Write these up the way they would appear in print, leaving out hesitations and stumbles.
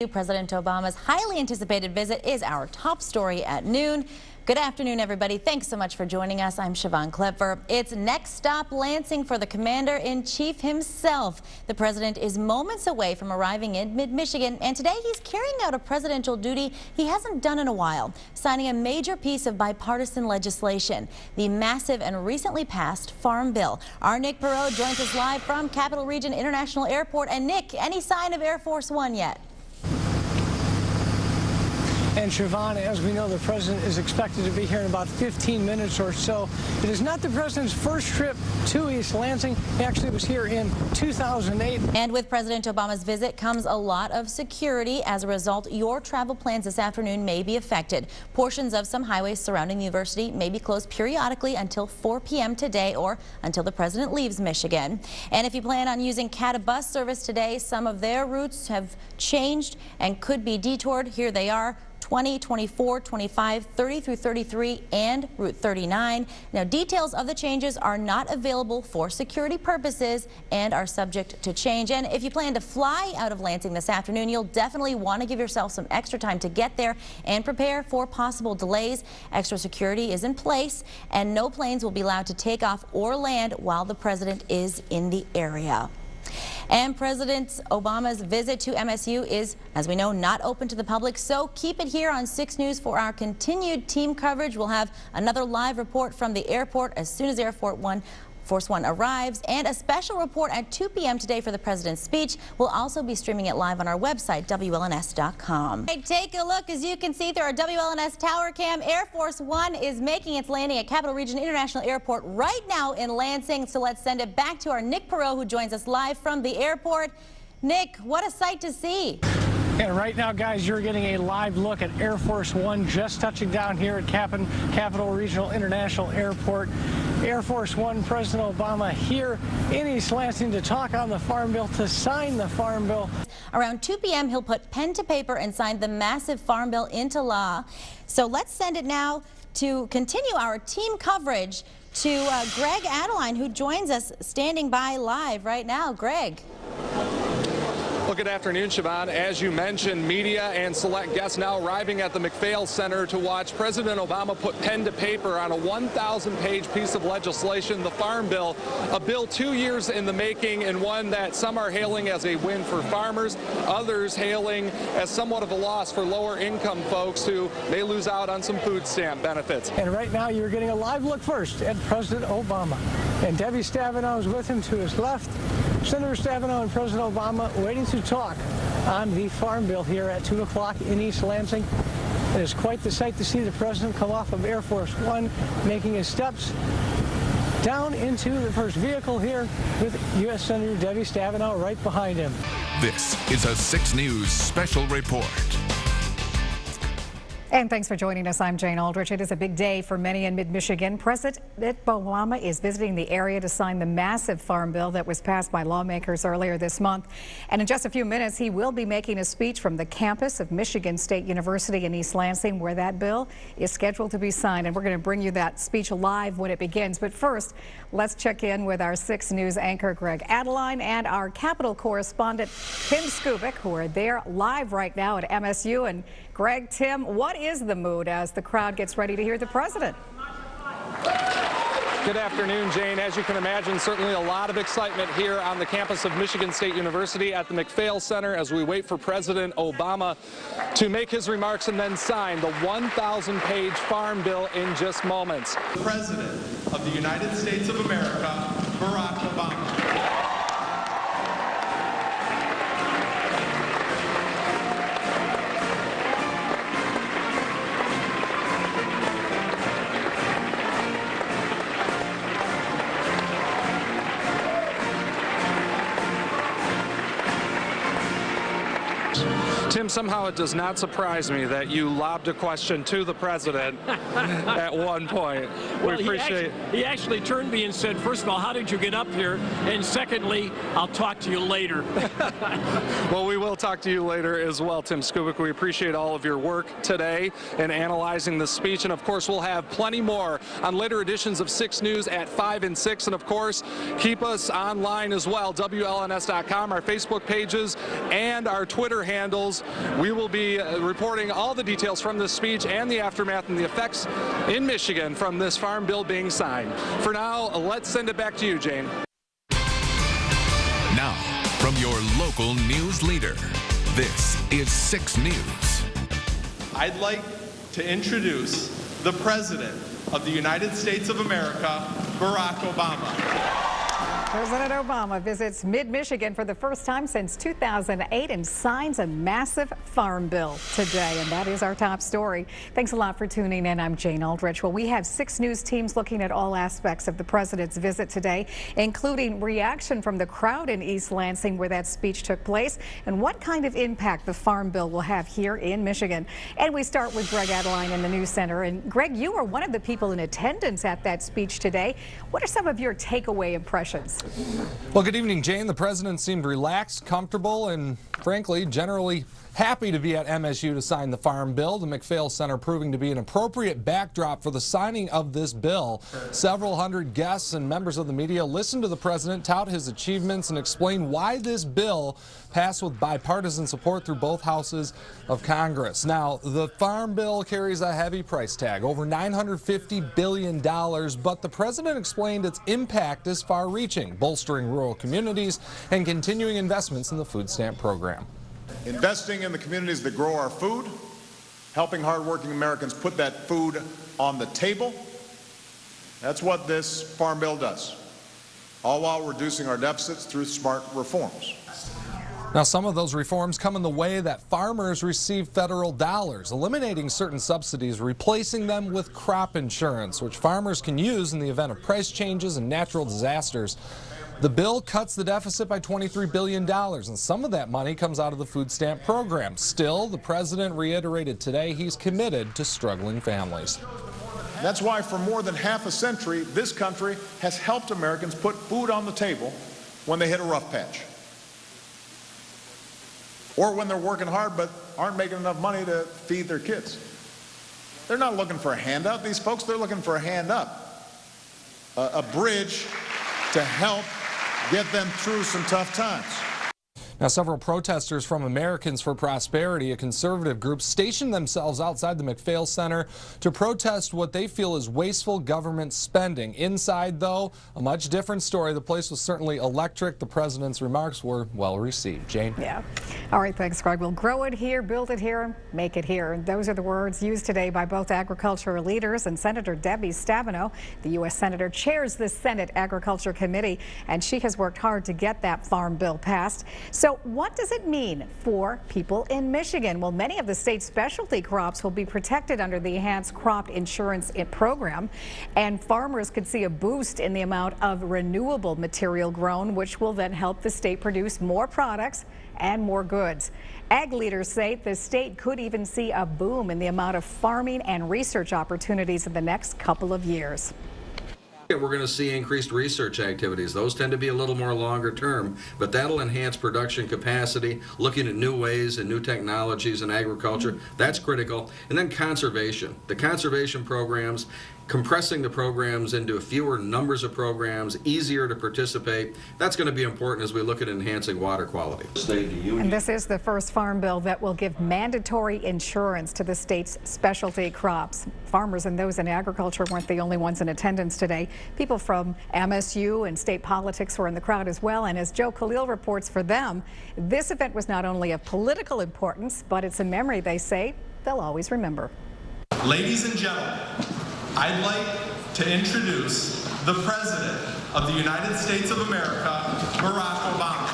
President Obama's highly anticipated visit is our top story at noon. Good afternoon, everybody. Thanks so much for joining us. I'm Siobhan Klepfer. It's next stop Lansing for the Commander-in-Chief himself. The president is moments away from arriving in mid-Michigan, and today he's carrying out a presidential duty he hasn't done in a while, signing a major piece of bipartisan legislation, the massive and recently passed Farm Bill. Our Nick Perot joins us live from Capital Region International Airport. And Nick, any sign of Air Force One yet? And Siobhan, as we know, the president is expected to be here in about 15 minutes or so. It is not the president's first trip to East Lansing. He actually was here in 2008. And with President Obama's visit comes a lot of security. As a result, your travel plans this afternoon may be affected. Portions of some highways surrounding the university may be closed periodically until 4 p.m. today or until the president leaves Michigan. And if you plan on using CATA bus service today, some of their routes have changed and could be detoured. Here they are: 20, 24, 25, 30 through 33, and Route 39. Now, details of the changes are not available for security purposes and are subject to change. And if you plan to fly out of Lansing this afternoon, you'll definitely want to give yourself some extra time to get there and prepare for possible delays. Extra security is in place, and no planes will be allowed to take off or land while the president is in the area. And President Obama's visit to MSU is, as we know, not open to the public, so keep it here on 6 News for our continued team coverage. We'll have another live report from the airport as soon as Air Force One arrives, and a special report at 2 p.m. today for the president's speech. We'll also be streaming it live on our website, WLNS.com. Hey, take a look. As you can see through our WLNS tower cam, Air Force One is making its landing at Capital Region International Airport right now in Lansing. So let's send it back to our Nick Perot, who joins us live from the airport. Nick, what a sight to see. And right now, guys, you're getting a live look at Air Force One just touching down here at Capital Regional International Airport. Air Force One, President Obama here in East Lansing to talk on the Farm Bill, to sign the Farm Bill. Around 2 p.m., he'll put pen to paper and sign the massive Farm Bill into law. So let's send it now to continue our team coverage to Greg Adeline, who joins us standing by live right now. Greg. Well, good afternoon, Siobhan. As you mentioned, media and select guests now arriving at the McPhail Center to watch President Obama put pen to paper on a 1,000-page piece of legislation, the Farm Bill, a bill 2 years in the making, and one that some are hailing as a win for farmers, others hailing as somewhat of a loss for lower-income folks who may lose out on some food stamp benefits. And right now, you're getting a live look first at President Obama. And Debbie Stabenow is with him to his left. Senator Stabenow and President Obama waiting to talk on the Farm Bill here at 2 o'clock in East Lansing. It is quite the sight to see the president come off of Air Force One, making his steps down into the first vehicle here with U.S. Senator Debbie Stabenow right behind him. This is a 6 News special report. And thanks for joining us. I'm Jane Aldrich. It is a big day for many in mid-Michigan. President Obama is visiting the area to sign the massive Farm Bill that was passed by lawmakers earlier this month. And in just a few minutes, he will be making a speech from the campus of Michigan State University in East Lansing, where that bill is scheduled to be signed. And we're going to bring you that speech live when it begins. But first, let's check in with our 6 News anchor, Greg Adeline, and our Capitol correspondent, Tim Skubic, who are there live right now at MSU. And Greg, Tim, what is the mood as the crowd gets ready to hear the president? Good afternoon, Jane. As you can imagine, certainly a lot of excitement here on the campus of Michigan State University at the McPhail Center as we wait for President Obama to make his remarks and then sign the 1,000-page Farm Bill in just moments. The President of the United States of America, Barack Obama. Tim, somehow it does not surprise me that you lobbed a question to the president at one point. Well, we appreciate he actually turned to me and said, first of all, how did you get up here? And secondly, I'll talk to you later. Well, we will talk to you later as well, Tim Skubic. We appreciate all of your work today in analyzing the speech. And, of course, we'll have plenty more on later editions of 6 News at 5 and 6. And, of course, keep us online as well, WLNS.com, our Facebook pages, and our Twitter handles. We will be reporting all the details from this speech and the aftermath and the effects in Michigan from this farm bill being signed. For now, let's send it back to you, Jane. Now, from your local news leader, this is 6 News. I'd like to introduce the President of the United States of America, Barack Obama. President Obama visits mid-Michigan for the first time since 2008 and signs a massive farm bill today. And that is our top story. Thanks a lot for tuning in. I'm Jane Aldrich. Well, we have 6 News teams looking at all aspects of the president's visit today, including reaction from the crowd in East Lansing where that speech took place and what kind of impact the farm bill will have here in Michigan. And we start with Greg Adeline in the News Center. And Greg, you were one of the people in attendance at that speech today. What are some of your takeaway impressions? Well, good evening, Jane. The president seemed relaxed, comfortable, and frankly, generally happy to be at MSU to sign the farm bill. The McPhail Center proving to be an appropriate backdrop for the signing of this bill. Several hundred guests and members of the media listened to the president tout his achievements and explain why this bill passed with bipartisan support through both houses of Congress. Now, the farm bill carries a heavy price tag, over $950 billion, but the president explained its impact is far-reaching, bolstering rural communities and continuing investments in the food stamp program. Investing in the communities that grow our food, helping hardworking Americans put that food on the table. That's what this farm bill does, all while reducing our deficits through smart reforms. Now, some of those reforms come in the way that farmers receive federal dollars, eliminating certain subsidies, replacing them with crop insurance, which farmers can use in the event of price changes and natural disasters. The bill cuts the deficit by $23 billion, and some of that money comes out of the food stamp program. Still, the president reiterated today he's committed to struggling families. That's why for more than half a century, this country has helped Americans put food on the table when they hit a rough patch. Or when they're working hard but aren't making enough money to feed their kids. They're not looking for a handout, these folks, they're looking for a hand up, a bridge to help get them through some tough times. Now, several protesters from Americans for Prosperity, a conservative group, stationed themselves outside the McPhail Center to protest what they feel is wasteful government spending. Inside, though, a much different story. The place was certainly electric. The president's remarks were well received. Jane? Yeah. All right, thanks, Greg. We'll grow it here, build it here, make it here. Those are the words used today by both agricultural leaders and Senator Debbie Stabenow. The U.S. Senator chairs the Senate Agriculture Committee, and she has worked hard to get that farm bill passed. So what does it mean for people in Michigan? Well, many of the state's specialty crops will be protected under the Enhanced Crop Insurance program, and farmers could see a boost in the amount of renewable material grown, which will then help the state produce more products and more goods. Ag leaders say the state could even see a boom in the amount of farming and research opportunities in the next couple of years. We're going to see increased research activities. Those tend to be a little more longer term, but that'll enhance production capacity, looking at new ways and new technologies in agriculture. That's critical. And then conservation. The conservation programs, compressing the programs into fewer numbers of programs, easier to participate. That's going to be important as we look at enhancing water quality. And this is the first farm bill that will give mandatory insurance to the state's specialty crops. Farmers and those in agriculture weren't the only ones in attendance today. People from MSU and state politics were in the crowd as well. And as Joe Khalil reports, for them, this event was not only of political importance, but it's a memory they say they'll always remember. Ladies and gentlemen, I'd like to introduce the President of the United States of America, Barack Obama.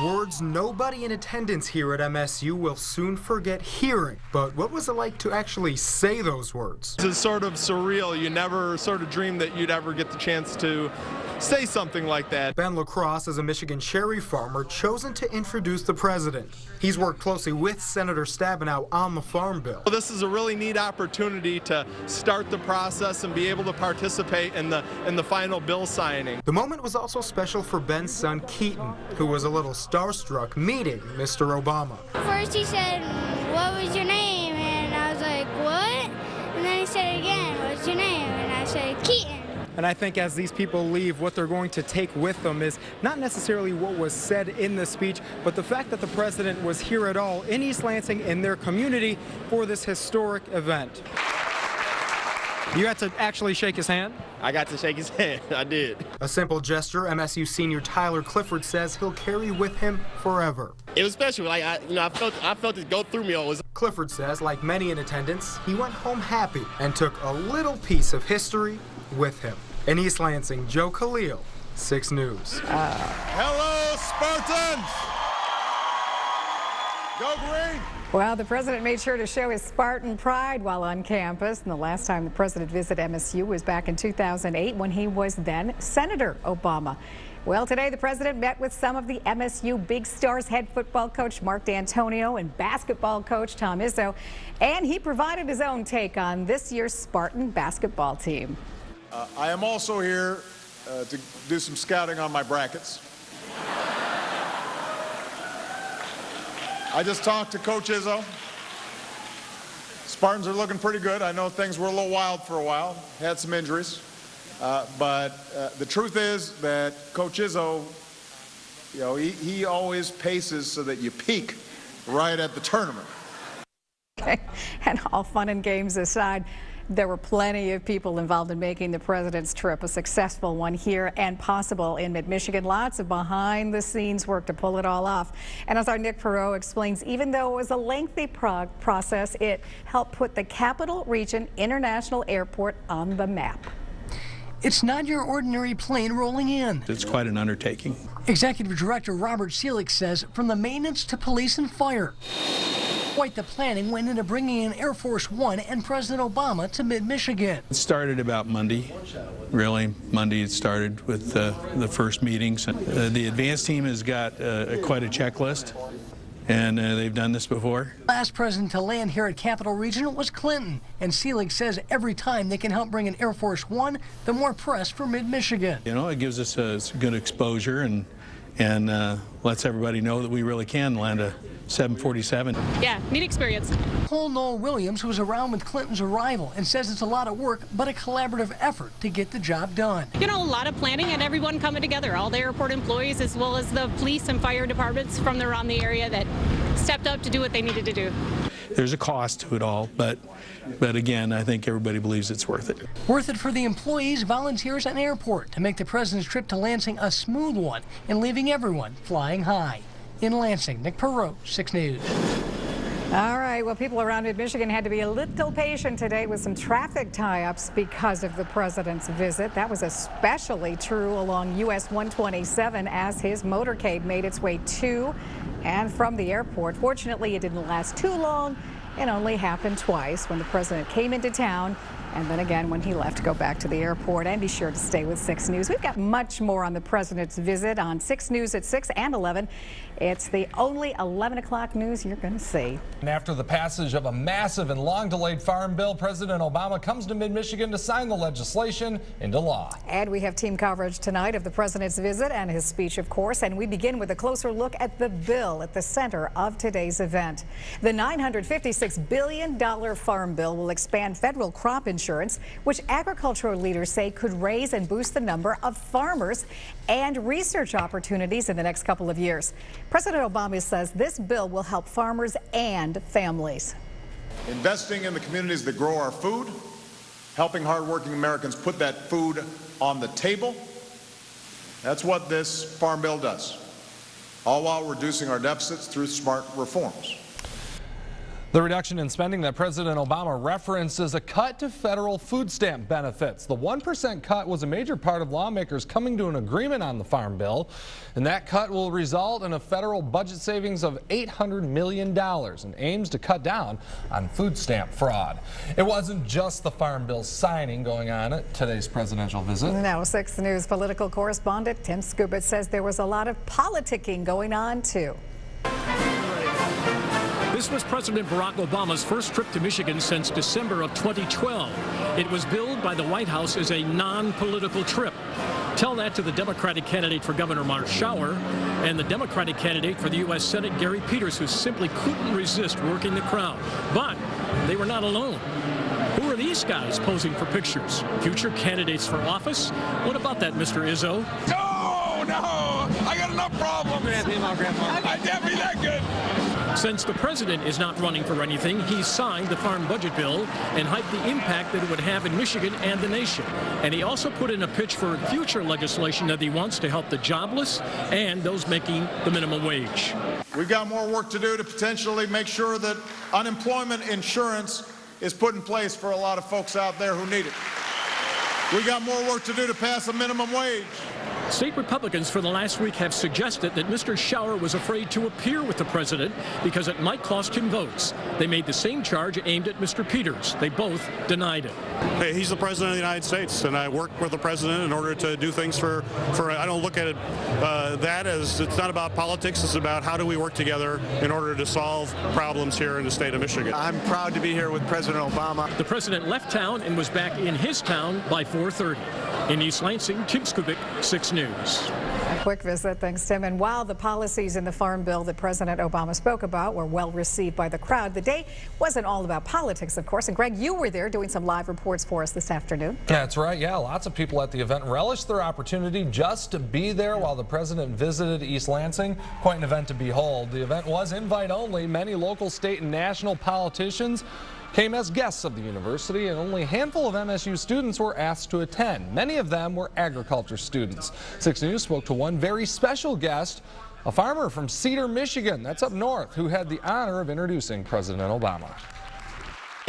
Words nobody in attendance here at MSU will soon forget hearing. But what was it like to actually say those words? It's sort of surreal. You never sort of dreamed that you'd ever get the chance to say something like that. Ben LaCrosse is a Michigan cherry farmer chosen to introduce the president. He's worked closely with Senator Stabenow on the farm bill. Well, this is a really neat opportunity to start the process and be able to participate in the final bill signing. The moment was also special for Ben's son Keaton, who was a little starstruck meeting Mr. Obama. First he said, "What was your name?" And I was like, "What?" And then he said it again, "What's your name?" And I said, "Keaton." And I think as these people leave, what they're going to take with them is not necessarily what was said in the speech, but the fact that the president was here at all in East Lansing in their community for this historic event. You got to actually shake his hand? I got to shake his hand. I did. A simple gesture, MSU senior Tyler Clifford says he'll carry with him forever. It was special. Like I felt it go through me always. Clifford says, like many in attendance, he went home happy and took a little piece of history with him. In East Lansing, Joe Khalil, 6 News. Hello, Spartans! Go Green! Well, the president made sure to show his Spartan pride while on campus. And the last time the president visited MSU was back in 2008 when he was then Senator Obama. Well, today the president met with some of the MSU Big Stars head football coach Mark D'Antonio and basketball coach Tom Izzo. And he provided his own take on this year's Spartan basketball team. I am also here to do some scouting on my brackets. I just talked to Coach Izzo. Spartans are looking pretty good. I know things were a little wild for a while, had some injuries. But the truth is that Coach Izzo, you know, he always paces so that you peak right at the tournament. Okay. And all fun and games aside, there were plenty of people involved in making the president's trip a successful one here and possible in mid-Michigan. Lots of behind-the-scenes work to pull it all off. And as our Nick Perot explains, even though it was a lengthy process, it helped put the Capital Region International Airport on the map. It's not your ordinary plane rolling in. It's quite an undertaking. Executive Director Robert Seelig says from the maintenance to police and fire. Quite the planning went into bringing in Air Force One and President Obama to mid-Michigan. It started about Monday. Really, Monday it started with the first meetings. The advance team has got quite a checklist, and they've done this before. Last president to land here at Capital Region was Clinton, and Seelig says every time they can help bring in Air Force One, the more press for mid-Michigan. You know, it gives us a good exposure and lets everybody know that we really can land a 747. Yeah, neat experience. Cole Noel Williams was around with Clinton's arrival and says it's a lot of work, but a collaborative effort to get the job done. You know, a lot of planning and everyone coming together, all the airport employees as well as the police and fire departments from around the area that stepped up to do what they needed to do. There's a cost to it all, but again, I think everybody believes it's worth it. Worth it for the employees, volunteers, and airport to make the president's trip to Lansing a smooth one and leaving everyone flying high. In Lansing, Nick Perot, 6 News. All right, well, people around mid-Michigan had to be a little patient today with some traffic tie-ups because of the president's visit. That was especially true along US 127 as his motorcade made its way to and from the airport. Fortunately, it didn't last too long and only happened twice when the president came into town and then again when he left to go back to the airport. And be sure to stay with 6 News. We've got much more on the president's visit on 6 News at 6 and 11. It's the only 11 o'clock news you're going to see. And after the passage of a massive and long-delayed farm bill, President Obama comes to mid-Michigan to sign the legislation into law. And we have team coverage tonight of the president's visit and his speech, of course. And we begin with a closer look at the bill at the center of today's event. The $956 billion farm bill will expand federal crop insurance, which agricultural leaders say could raise and boost the number of farmers and research opportunities in the next couple of years. President Obama says this bill will help farmers and families. Investing in the communities that grow our food, helping hardworking Americans put that food on the table, that's what this farm bill does, all while reducing our deficits through smart reforms. The reduction in spending that President Obama referenced is a cut to federal food stamp benefits. The 1% cut was a major part of lawmakers coming to an agreement on the farm bill, and that cut will result in a federal budget savings of $800 million and aims to cut down on food stamp fraud. It wasn't just the farm bill signing going on at today's presidential visit. Now, 6 News political correspondent Tim Skubitz says there was a lot of politicking going on, too. This was President Barack Obama's first trip to Michigan since December of 2012. It was billed by the White House as a non-political trip. Tell that to the Democratic candidate for Governor Mark Schauer and the Democratic candidate for the U.S. Senate, Gary Peters, who simply couldn't resist working the crowd. But they were not alone. Who are are these guys posing for pictures? Future candidates for office? What about that, Mr. Izzo? No, I got enough problems. I can't be that good. Since the president is not running for anything, he signed the farm budget bill and hyped the impact that it would have in Michigan and the nation. And he also put in a pitch for future legislation that he wants to help the jobless and those making the minimum wage. We've got more work to do to potentially make sure that unemployment insurance is put in place for a lot of folks out there who need it. We got more work to do to pass a minimum wage. State Republicans for the last week have suggested that Mr. Schauer was afraid to appear with the president because it might cost him votes. They made the same charge aimed at Mr. Peters. They both denied it. Hey, he's the president of the United States, and I work with the president in order to do things for I don't look at it that as it's not about politics. It's about how do we work together in order to solve problems here in the state of Michigan. I'm proud to be here with President Obama. The president left town and was back in his town by 4:30. In East Lansing, Tim Skubic, 6 News. A quick visit, thanks, Tim. And while the policies in the Farm Bill that President Obama spoke about were well received by the crowd, the day wasn't all about politics, of course. And Greg, you were there doing some live reports for us this afternoon. That's right. Yeah, lots of people at the event relished their opportunity just to be there while the president visited East Lansing. Quite an event to behold. The event was invite only. Many local, state, and national politicians came as guests of the university, and only a handful of MSU students were asked to attend. Many of them were agriculture students. 6 News spoke to one very special guest, a farmer from Cedar, Michigan, that's up north, who had the honor of introducing President Obama.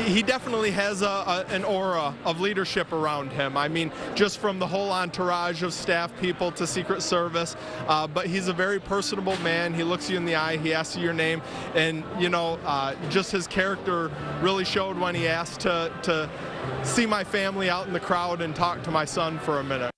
He definitely has an aura of leadership around him. I mean, just from the whole entourage of staff people to Secret Service, but he's a very personable man. He looks you in the eye, he asks you your name, and you know, just his character really showed when he asked to see my family out in the crowd and talk to my son for a minute.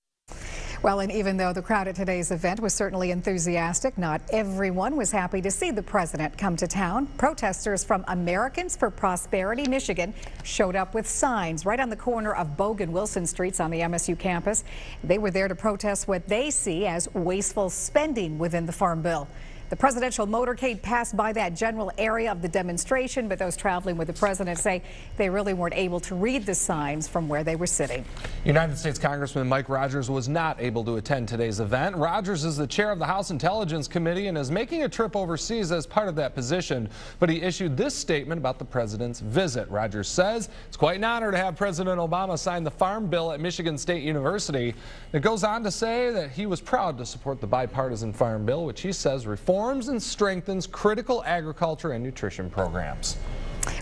Well, and even though the crowd at today's event was certainly enthusiastic, not everyone was happy to see the president come to town. Protesters from Americans for Prosperity, Michigan showed up with signs right on the corner of Bogue and Wilson Streets on the MSU campus. They were there to protest what they see as wasteful spending within the Farm Bill. The presidential motorcade passed by that general area of the demonstration, but those traveling with the president say they really weren't able to read the signs from where they were sitting. United States Congressman Mike Rogers was not able to attend today's event. Rogers is the chair of the House Intelligence Committee and is making a trip overseas as part of that position, but he issued this statement about the president's visit. Rogers says it's quite an honor to have President Obama sign the Farm Bill at Michigan State University. It goes on to say that he was proud to support the bipartisan Farm Bill, which he says reforms and strengthens critical agriculture and nutrition programs.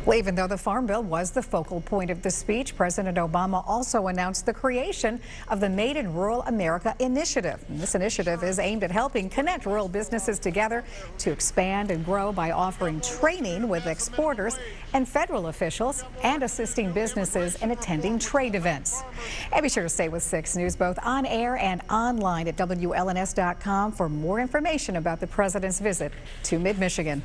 Well, even though the Farm Bill was the focal point of the speech, President Obama also announced the creation of the Made in Rural America initiative. And this initiative is aimed at helping connect rural businesses together to expand and grow by offering training with exporters and federal officials and assisting businesses in attending trade events. And be sure to stay with 6 News both on air and online at WLNS.com for more information about the president's visit to Mid-Michigan.